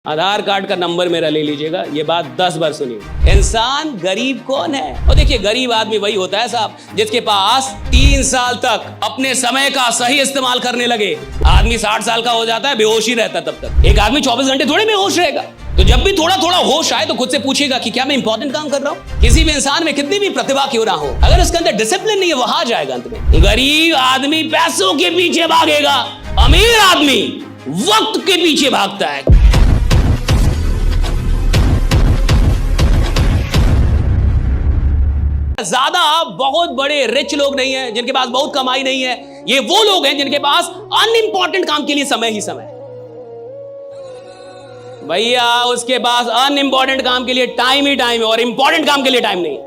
आधार card का number मेरा ले लीजिएगा, ये बात 10 बार सुनिए। इंसान गरीब कौन है? और देखिए, गरीब आदमी वही होता है साहब जिसके पास 3 साल तक अपने समय का सही इस्तेमाल करने लगे। आदमी 60 साल का हो जाता है, बेहोश ही रहता है तब तक। एक आदमी 24 घंटे थोड़े बेहोश रहेगा। तो जब भी थोड़ा थोड़ा होश आए तो खुद से पूछिएगा कि क्या मैं इंपॉर्टेंट काम कर रहा हूँ। किसी भी इंसान में कितनी भी प्रतिभा क्यों ना हो, अगर उसके अंदर डिसिप्लिन नहीं है, वो हार जाएगा अंत में। गरीब आदमी पैसों के पीछे भागेगा, अमीर आदमी वक्त के पीछे भागता है। ज्यादा बहुत बड़े रिच लोग नहीं हैं जिनके पास बहुत कमाई नहीं है। ये वो लोग हैं जिनके पास अनइंपॉर्टेंट काम के लिए समय ही समय। भैया उसके पास अनइंपॉर्टेंट काम के लिए टाइम ही टाइम है और इंपॉर्टेंट काम के लिए टाइम नहीं।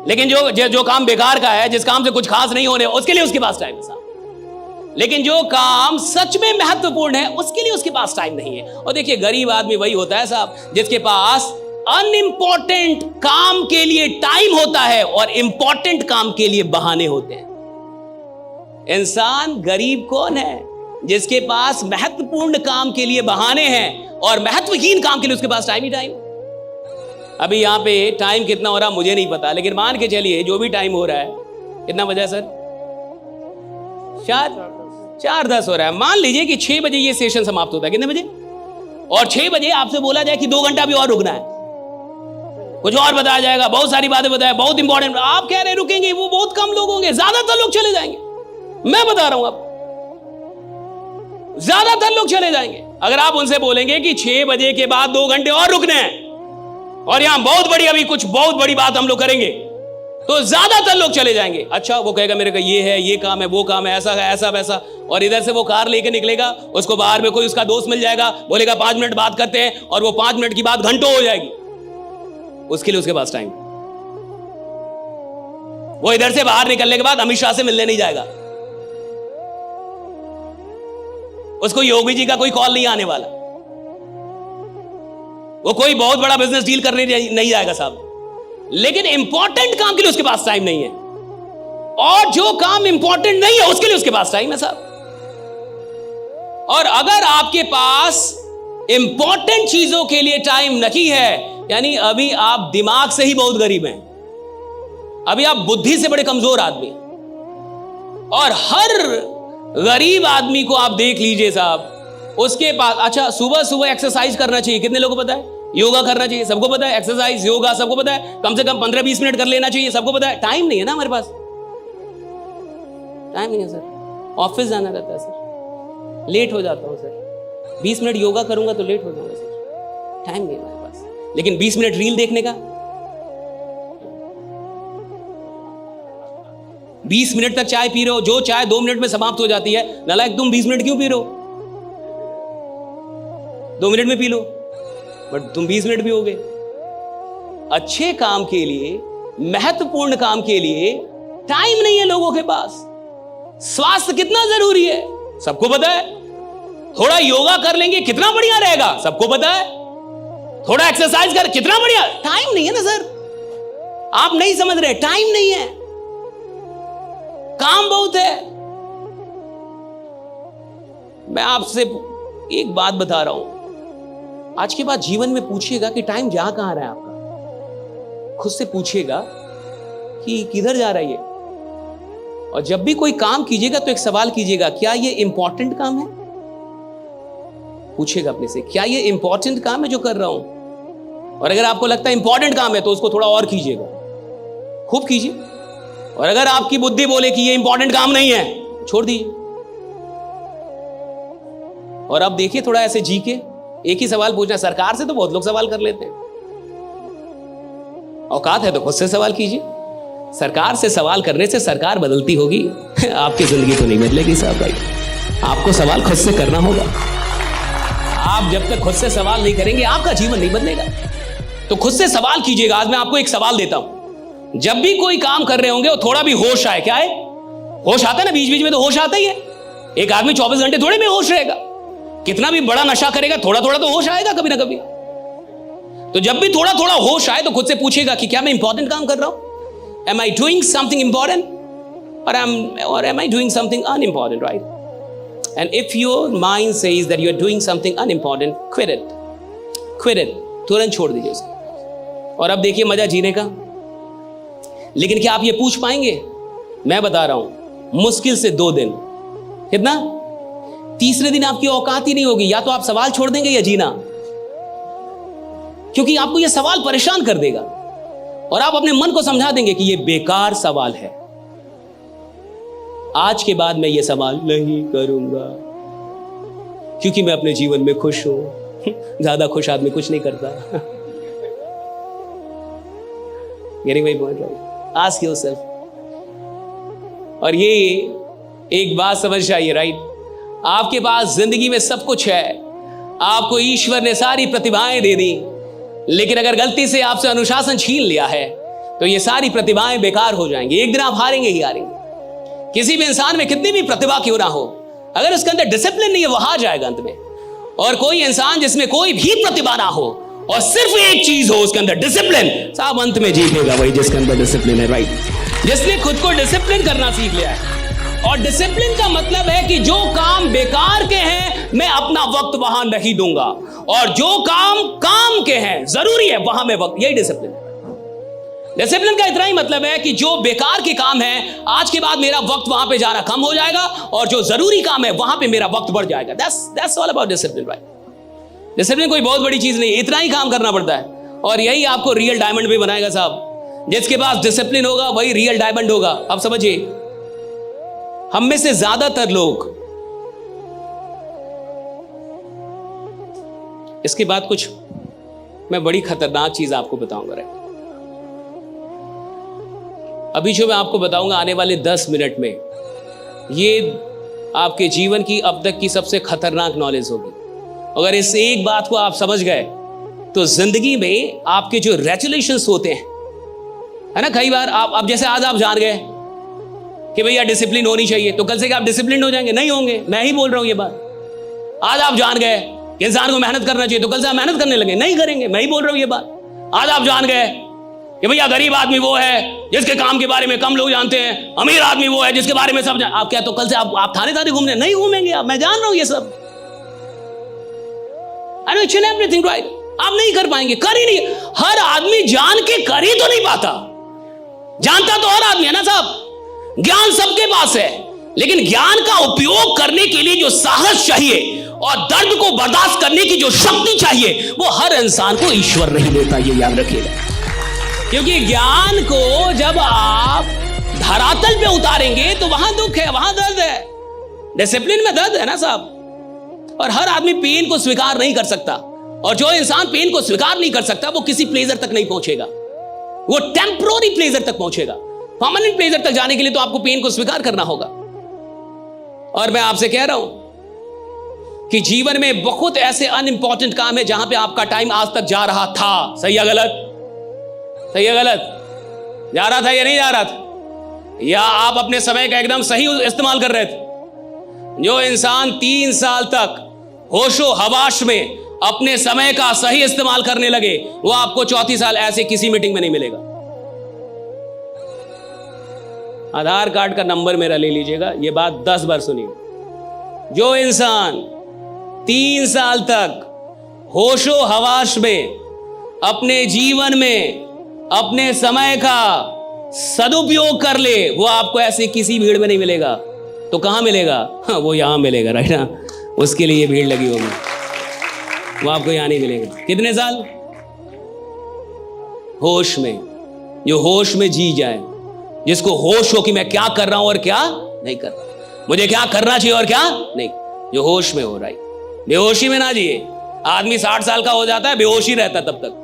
लेकिन जो काम बेकार का है, जिस काम से कुछ खास नहीं होने, उसके लिए उसके पास टाइम है साहब। लेकिन जो काम सच में महत्वपूर्ण है उसके लिए उसके पास टाइम नहीं है। और देखिए, गरीब आदमी वही होता है साहब जिसके पास अनइंपॉर्टेंट काम के लिए टाइम होता है और इंपॉर्टेंट काम के लिए बहाने होते हैं। इंसान गरीब कौन है? जिसके पास महत्वपूर्ण काम के लिए बहाने हैं और महत्वहीन काम के लिए उसके पास टाइम ही टाइम। अभी यहां पे टाइम कितना हो रहा मुझे नहीं पता, लेकिन मान के चलिए जो भी टाइम हो रहा है, कितना बजा है सर? 4:10 हो रहा है। मान लीजिए कि 6 बजे ये सेशन समाप्त होता है। कितने बजे? और 6 बजे आपसे बोला जाए कि 2 घंटा भी और रुकना है, कुछ और बताया जाएगा, बहुत सारी बातें बताया, बहुत इंपॉर्टेंट। आप कह रहे रुकेंगे, वो बहुत कम लोग होंगे, ज्यादातर लोग चले जाएंगे। मैं बता रहा हूं आपको, ज्यादातर लोग चले जाएंगे। अगर आप उनसे बोलेंगे कि 6 बजे के बाद 2 घंटे और रुकने हैं और यहां बहुत बड़ी अभी कुछ बहुत बड़ी बात हम लोग करेंगे, तो ज्यादातर लोग चले जाएंगे। अच्छा, वो कहेगा मेरे को ये है, ये काम है, वो काम है, ऐसा है, ऐसा वैसा। और इधर से वो कार लेके निकलेगा, उसको बाहर में कोई उसका दोस्त मिल जाएगा, बोलेगा 5 मिनट बात करते हैं, और वो 5 मिनट की बात घंटों हो जाएगी। उसके लिए उसके पास टाइम। वो इधर से बाहर निकलने के बाद अमित शाह से मिलने नहीं जाएगा, उसको योगी जी का कोई कॉल नहीं आने वाला, वो कोई बहुत बड़ा बिजनेस डील करने नहीं जाएगा साहब। लेकिन इंपॉर्टेंट काम के लिए उसके पास टाइम नहीं है, और जो काम इंपॉर्टेंट नहीं है उसके लिए उसके पास टाइम है साहब। और अगर आपके पास इंपॉर्टेंट चीजों के लिए टाइम नहीं है, यानी अभी आप दिमाग से ही बहुत गरीब हैं, अभी आप बुद्धि से बड़े कमजोर आदमी। और हर गरीब आदमी को आप देख लीजिए साहब, उसके पास, अच्छा, सुबह सुबह एक्सरसाइज करना चाहिए, कितने लोगों को पता है? योगा करना चाहिए, सबको पता है। एक्सरसाइज, योगा सबको पता है, कम से कम 15-20 मिनट कर लेना चाहिए, सबको पता है। टाइम नहीं है ना हमारे पास, टाइम नहीं है सर। ऑफिस जाना रहता है सर, लेट हो जाता हूं सर। 20 मिनट योगा करूंगा तो लेट हो जाऊंगा सर, टाइम नहीं है हमारे पास। लेकिन 20 मिनट रील देखने का, 20 मिनट तक चाय पी रहे हो, जो चाय 2 मिनट में समाप्त हो जाती है, नालायक तुम 20 मिनट क्यों पी रहे हो? 2 मिनट में पी लो, बट तुम 20 मिनट पियोगे। अच्छे काम के लिए, महत्वपूर्ण काम के लिए टाइम नहीं है लोगों के पास। स्वास्थ्य कितना जरूरी है सबको पता है। थोड़ा योगा कर लेंगे कितना बढ़िया रहेगा, सबको पता है। थोड़ा एक्सरसाइज कर कितना बढ़िया। टाइम नहीं है ना सर, आप नहीं समझ रहे, टाइम नहीं है, काम बहुत है। मैं आपसे एक बात बता रहा हूं, आज के बाद जीवन में पूछिएगा कि टाइम जा कहां रहा है आपका। खुद से पूछिएगा कि किधर जा रही है। और जब भी कोई काम कीजिएगा तो एक सवाल कीजिएगा, क्या ये इंपॉर्टेंट काम है? पूछिएगा अपने से, क्या ये इंपॉर्टेंट काम है जो कर रहा हूं? और अगर आपको लगता है इंपॉर्टेंट काम है तो उसको थोड़ा और कीजिएगा, खूब कीजिए। और अगर आपकी बुद्धि बोले कि ये इंपॉर्टेंट काम नहीं है, छोड़ दीजिए। और अब देखिए, थोड़ा ऐसे जी के एक ही सवाल पूछना। सरकार से तो बहुत लोग सवाल कर लेते हैं, औकात है तो खुद से सवाल कीजिए। सरकार से सवाल करने से सरकार बदलती होगी, आपकी जिंदगी तो नहीं बदलेगी साहब भाई। आपको सवाल खुद से करना होगा। आप जब तक खुद से सवाल नहीं करेंगे आपका जीवन नहीं बदलेगा। तो खुद से सवाल कीजिएगा। आज मैं आपको एक सवाल देता हूं, जब भी कोई काम कर रहे होंगे वो थोड़ा भी होश आए। क्या है? होश आता है ना, बीच बीच में तो होश आता ही है। एक आदमी 24 घंटे थोड़े में होश रहेगा, कितना भी बड़ा नशा करेगा, थोड़ा थोड़ा तो होश आएगा कभी ना कभी। तो जब भी थोड़ा थोड़ा होश आए तो खुद से पूछेगा कि क्या मैं इंपॉर्टेंट काम कर रहा हूं? Am I doing something important or am I doing something unimportant, right? And if your mind says that you are doing something unimportant, quit it. Quit it. तुरंत छोड़ दीजिए उसे। और अब देखिए मजा जीने का। लेकिन क्या आप ये पूछ पाएंगे? मैं बता रहा हूं, मुश्किल से 2 दिन। कितना? तीसरे दिन आपकी औकात ही नहीं होगी। या तो आप सवाल छोड़ देंगे या जीना, क्योंकि आपको यह सवाल परेशान कर देगा और आप अपने मन को समझा देंगे कि यह बेकार सवाल है। आज के बाद मैं ये सवाल नहीं करूंगा, क्योंकि मैं अपने जीवन में खुश हूं। ज्यादा खुश आदमी कुछ नहीं करता। Getting my point, right? Ask yourself. और ये एक बात समझ आइए, राइट? आपके पास जिंदगी में सब कुछ है, आपको ईश्वर ने सारी प्रतिभाएं दे दी, लेकिन अगर गलती से आपसे अनुशासन छीन लिया है तो ये सारी प्रतिभाएं बेकार हो जाएंगी। एक दिन आप हारेंगे ही हारेंगे। किसी भी इंसान में कितनी भी प्रतिभा क्यों ना हो, अगर उसके अंदर डिसिप्लिन नहीं है, वो हार जाएगा अंत में। और कोई इंसान जिसमें कोई भी प्रतिभा ना हो और सिर्फ एक चीज हो उसके अंदर, डिसिप्लिन, साहब अंत में जीतेगा वही जिसके अंदर डिसिप्लिन है, राइट? जिसने खुद को डिसिप्लिन करना सीख लिया है। और डिसिप्लिन का मतलब है कि जो काम बेकार के हैं मैं अपना वक्त वहां नहीं दूंगा, और जो काम के हैं जरूरी है वहां मैं वक्त, यही डिसिप्लिन है। डिसिप्लिन का इतना ही मतलब है कि जो बेकार के काम है आज के बाद मेरा वक्त वहां पे जाना कम हो जाएगा, और जो जरूरी काम है वहां पे मेरा वक्त बढ़ जाएगा। That's all about discipline, right? Discipline कोई बहुत बड़ी चीज नहीं, इतना ही काम करना पड़ता है, और यही आपको रियल डायमंड भी बनाएगा साहब। जिसके पास डिसिप्लिन होगा वही रियल डायमंड होगा। अब समझिए, हम में से ज्यादातर लोग, इसके बाद कुछ मैं बड़ी खतरनाक चीज आपको बताऊंगा, राइट? अभी जो मैं आपको बताऊंगा आने वाले 10 मिनट में, ये आपके जीवन की अब तक की सबसे खतरनाक नॉलेज होगी। अगर इस एक बात को आप समझ गए तो जिंदगी में आपके जो रेजुलेशंस होते हैं, है ना, कई बार आप जैसे आज आप जान गए कि भैया डिसिप्लिन होनी चाहिए, तो कल से क्या आप डिसिप्लिन हो जाएंगे? नहीं होंगे। मैं ही बोल रहा हूं ये बात। आज आप जान गए कि इंसान को मेहनत करना चाहिए, तो कल से आप मेहनत करने लगे? नहीं करेंगे। मैं ही बोल रहा हूं ये बात। आज आप जान गए कि भैया गरीब आदमी वो है जिसके काम के बारे में कम लोग जानते हैं, अमीर आदमी वो है जिसके बारे में सब आप क्या, तो कल से आप थाने घूमने नहीं घूमेंगे आप। मैं जान रहा हूं ये सब। I know each and everything, right? आप नहीं कर पाएंगे, कर ही नहीं। हर आदमी जान के कर ही तो नहीं पाता। जानता तो हर आदमी है ना साहब। ज्ञान सबके पास है, लेकिन ज्ञान का उपयोग करने के लिए जो साहस चाहिए और दर्द को बर्दाश्त करने की जो शक्ति चाहिए, वो हर इंसान को ईश्वर नहीं देता, ये याद रखिएगा। क्योंकि ज्ञान को जब आप धरातल पे उतारेंगे तो वहां दुख है, वहां दर्द है। डिसिप्लिन में दर्द है ना साहब। और हर आदमी पेन को स्वीकार नहीं कर सकता, और जो इंसान पेन को स्वीकार नहीं कर सकता वो किसी प्लेजर तक नहीं पहुंचेगा, वो टेम्पररी प्लेजर तक पहुंचेगा। परमानेंट प्लेजर तक जाने के लिए तो आपको पेन को स्वीकार करना होगा। और मैं आपसे कह रहा हूं कि जीवन में बहुत ऐसे अनइंपॉर्टेंट काम है जहां पे आपका टाइम आज तक जा रहा था। सही है गलत? सही है गलत? जा रहा था या नहीं जा रहा था? या आप अपने समय का एकदम सही इस्तेमाल कर रहे थे? जो इंसान 3 साल तक होशो हवाश में अपने समय का सही इस्तेमाल करने लगे, वो आपको 34 साल ऐसे किसी मीटिंग में नहीं मिलेगा। आधार कार्ड का नंबर मेरा ले लीजिएगा, ये बात 10 बार सुनिए। जो इंसान 3 साल तक होशो हवाश में अपने जीवन में अपने समय का सदुपयोग कर ले, वो आपको ऐसे किसी भीड़ में नहीं मिलेगा। तो कहां मिलेगा? हाँ, वो यहां मिलेगा, राइट ना? उसके लिए भीड़ लगी होगी, वो आपको यहां नहीं मिलेगा। कितने साल? होश में। जो होश में जी जाए, जिसको होश हो कि मैं क्या कर रहा हूं और क्या नहीं कर रहा, मुझे क्या करना चाहिए और क्या नहीं, जो होश में हो, राइट? बेहोशी में ना जिए। आदमी 60 साल का हो जाता है, बेहोशी रहता तब तक।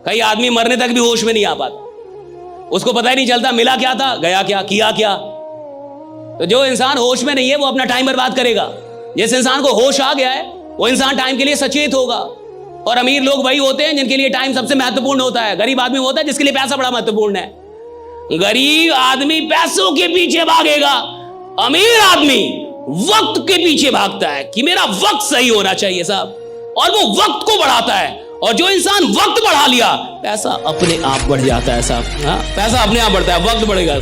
कई आदमी मरने तक भी होश में नहीं आ पाता, उसको पता ही नहीं चलता मिला क्या था, गया क्या, किया क्या। तो जो इंसान होश में नहीं है वो अपना टाइम बर्बाद करेगा। जिस इंसान को होश आ गया है वो इंसान टाइम के लिए सचेत होगा। और अमीर लोग वही होते हैं जिनके लिए टाइम सबसे महत्वपूर्ण होता है। गरीब आदमी होता है जिसके लिए पैसा बड़ा महत्वपूर्ण है। गरीब आदमी पैसों के पीछे भागेगा, अमीर आदमी वक्त के पीछे भागता है कि मेरा वक्त सही होना चाहिए साहब, और वो वक्त को बढ़ाता है। और जो इंसान वक्त बढ़ा लिया, पैसा अपने आप बढ़ जाता है साहब। हाँ, पैसा अपने आप बढ़ता है, वक्त बढ़ेगा।